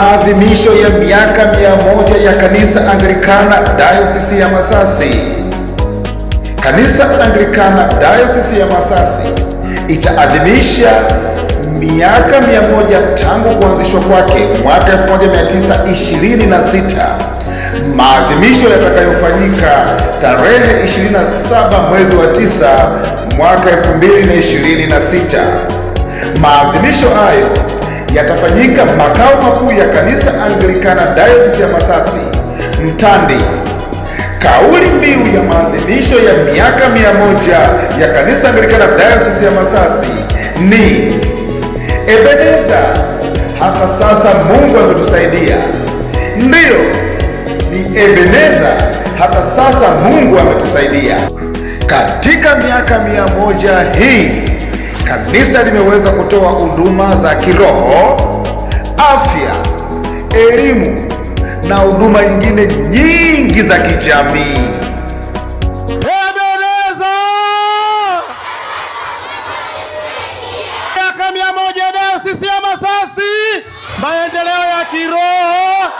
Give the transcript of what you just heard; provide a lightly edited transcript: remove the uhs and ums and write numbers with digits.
maadhimisho ya miaka 100 ya Kanisa Anglikana Dayosisi ya Masasi. Kanisa Anglikana Dayosisi ya Masasi itaadhimisha miaka 100 tangu kuanzishwa kwake mwaka 1926. Maadhimisho yatakayofanyika tarehe 27 mwezi wa 9 mwaka 2026. Maadhimisho hayo yatafanyika makao makuu ya Kanisa Anglikana Dayosisi ya Masasi, Mtandi. Kauli mbiu ya maadhimisho ya miaka 100 ya Kanisa Anglikana Dayosisi ya Masasi ni Ebeneza, hata sasa Mungu ametusaidia. Ndiyo, ni Ebeneza, hata sasa Mungu ametusaidia. Katika miaka 100 hii, kanisa limeweza kutoa huduma za kiroho, afya, elimu na huduma nyingine nyingi za kijamii. Ebeneza! Miaka 100 Dayosisi ya Masasi, maendeleo ya kiroho,